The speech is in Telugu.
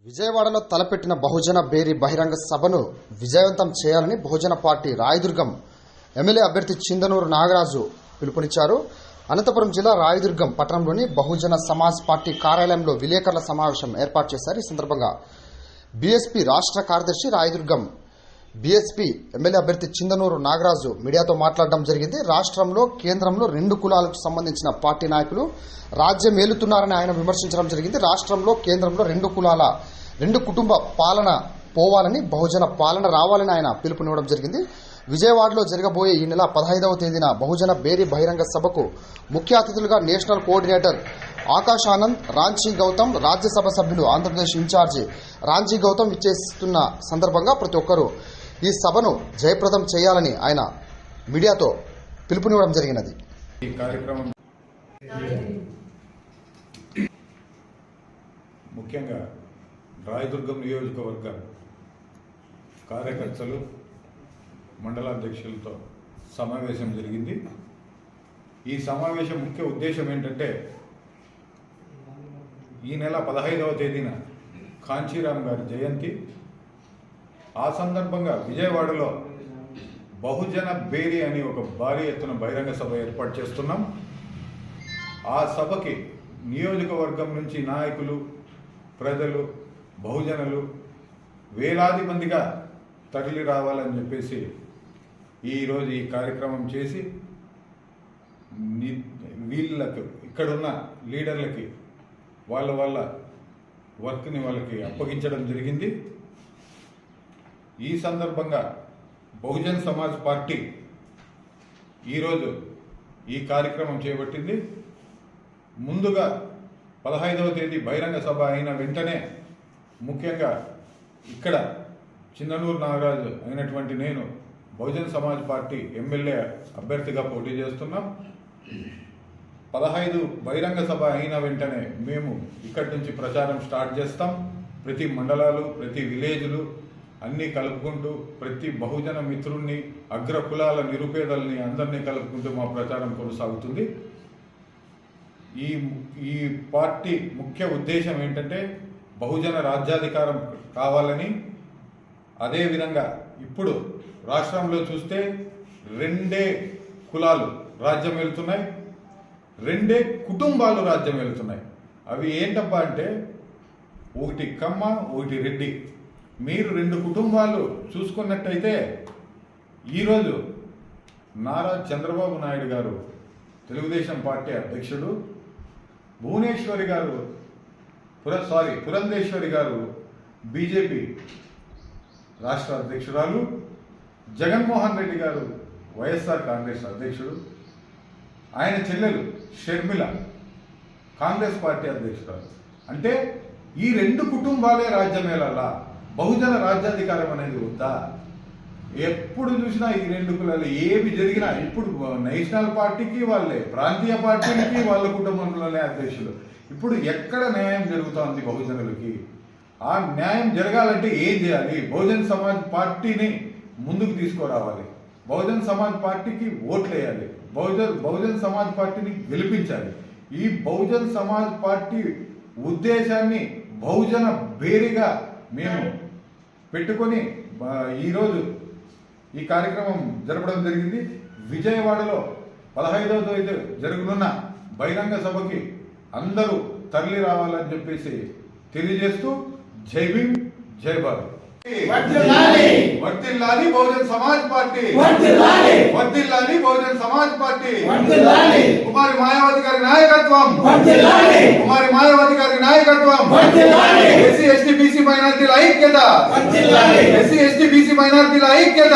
విజయవాడలో తలపెట్టిన బహుజన బేరీ బహిరంగ సభను విజయవంతం చేయాలని బహుజన పార్టీ రాయదుర్గం ఎమ్మెల్యే అభ్యర్థి చిందనూరు నాగరాజు పిలుపునిచ్చారు. అనంతపురం జిల్లా రాయదుర్గం పట్టణంలోని బహుజన సమాజ్ పార్టీ కార్యాలయంలో విలేకరుల సమావేశం ఏర్పాటు చేశారు. ఈ సందర్భంగా బీఎస్పీ రాష్ట్ర కార్యదర్శి రాయదుర్గం బీఎస్పీ ఎమ్మెల్యే అభ్యర్థి చిందనూరు నాగరాజు మీడియాతో మాట్లాడడం జరిగింది. రాష్ట్రంలో కేంద్రంలో రెండు కులాలకు సంబంధించిన పార్టీ నాయకులు రాజ్యం ఏలుతున్నారని ఆయన విమర్శించడం జరిగింది. రాష్ట్రంలో కేంద్రంలో రెండు కుటుంబ పాలన పోవాలని, బహుజన పాలన రావాలని ఆయన పిలుపునివ్వడం జరిగింది. విజయవాడలో జరగబోయే ఈ నెల 15వ తేదీన బహుజన బేరీ బహిరంగ సభకు ముఖ్య అతిథులుగా నేషనల్ కోఆర్డినేటర్ ఆకాష్ ఆనంద్, రాంచీ గౌతమ్, రాజ్యసభ సభ్యులు ఆంధ్రప్రదేశ్ ఇన్ఛార్జి రాంచీ గౌతమ్ ఇచ్చేస్తున్న సందర్భంగా ప్రతి ఒక్కరూ ఈ సభను జయప్రదం చేయాలని ఆయన మీడియాతో పిలుపునివ్వడం జరిగినది. ఈ కార్యక్రమం ముఖ్యంగా రాయదుర్గం నియోజకవర్గ కార్యకర్తలు, మండలాధ్యక్షులతో సమావేశం జరిగింది. ఈ సమావేశం ముఖ్య ఉద్దేశం ఏంటంటే, ఈ నెల 15వ తేదీన కాంచీరామ్ గారి జయంతి. ఆ సందర్భంగా విజయవాడలో బహుజన బేరీ అని ఒక భారీ ఎత్తున బహిరంగ సభ ఏర్పాటు చేస్తున్నాం. ఆ సభకి నియోజకవర్గం నుంచి నాయకులు, ప్రజలు, బహుజనులు వేలాది మందిగా తరలి రావాలని చెప్పేసి ఈరోజు ఈ కార్యక్రమం చేసి వీళ్ళకు ఇక్కడున్న లీడర్లకి వాళ్ళ వర్క్ని వాళ్ళకి అప్పగించడం జరిగింది. ఈ సందర్భంగా బహుజన్ సమాజ్ పార్టీ ఈరోజు ఈ కార్యక్రమం చేపట్టింది. ముందుగా 15వ తేదీ బహిరంగ సభ అయిన వెంటనే ముఖ్యంగా ఇక్కడ చిందనూరు నాగరాజు అయినటువంటి నేను బహుజన్ సమాజ్ పార్టీ ఎమ్మెల్యే అభ్యర్థిగా పోటీ చేస్తున్నాం. 15 బహిరంగ సభ అయిన వెంటనే మేము ఇక్కడి నుంచి ప్రచారం స్టార్ట్ చేస్తాం. ప్రతి మండలాలు, ప్రతి విలేజ్లు అన్నీ కలుపుకుంటూ ప్రతి బహుజన మిత్రుల్ని, అగ్ర కులాల నిరుపేదల్ని అందరినీ కలుపుకుంటూ మా ప్రచారం కొనసాగుతుంది. ఈ పార్టీ ముఖ్య ఉద్దేశం ఏంటంటే బహుజన రాజ్యాధికారం కావాలని. అదేవిధంగా ఇప్పుడు రాష్ట్రంలో చూస్తే 2 కులాలు రాజ్యం వెళ్తున్నాయి, 2 కుటుంబాలు రాజ్యం వెళ్తున్నాయి. అవి ఏంటబ్బా అంటే, ఒకటి కమ్మ, ఒకటి రెడ్డి. మీరు 2 కుటుంబాలు చూసుకున్నట్టయితే ఈరోజు నారా చంద్రబాబు నాయుడు గారు తెలుగుదేశం పార్టీ అధ్యక్షుడు, పురంధేశ్వరి గారు బీజేపీ రాష్ట్ర అధ్యక్షురాలు, జగన్మోహన్ రెడ్డి గారు వైఎస్ఆర్ కాంగ్రెస్ అధ్యక్షుడు, ఆయన చెల్లెలు షర్మిల కాంగ్రెస్ పార్టీ అధ్యక్షురాలు. అంటే ఈ 2 కుటుంబాలే రాజ్యమేళాలా? బహుజన రాజ్యాధికారం అనేది వద్దా? ఎప్పుడు చూసినా ఈ 2 కులాలు ఏమి జరిగినా ఇప్పుడు నేషనల్ పార్టీకి వాళ్ళే, ప్రాంతీయ పార్టీలకి వాళ్ళ కుటుంబంలోనే అధ్యక్షులు. ఇప్పుడు ఎక్కడ న్యాయం జరుగుతోంది బహుజనులకి? ఆ న్యాయం జరగాలంటే ఏం చేయాలి? బహుజన్ సమాజ్ పార్టీని ముందుకు తీసుకురావాలి, బహుజన్ సమాజ్ పార్టీకి ఓట్లు వేయాలి, బహుజన్ సమాజ్ పార్టీని గెలిపించాలి. ఈ బహుజన్ సమాజ్ పార్టీ ఉద్దేశాన్ని బహుజన బేరీగా మేము పెట్టుకొని ఈరోజు ఈ కార్యక్రమం జరపడం జరిగింది. విజయవాడలో 15వ తేదీ జరగనున్న బహిరంగ సభకి అందరూ తరలి రావాలని చెప్పేసి తెలియజేస్తూ జై భీమ్, జై భారత్. వర్ధిల్లాలి బహుజన్ సమాజ్ పార్టీ, వర్ధిల్లాలి బహుజన్ సమాజ్ పార్టీ. కుమారి మాయావతి గారి నాయకత్వం, కుమారి మాయావతి గారి నాయకత్వం. ఎస్సీ ఎస్టీ బీసీ మైనారిటీల ఐక్యత, ఎస్సీ ఎస్టీ బీసీ మైనారిటీల ఐక్యత.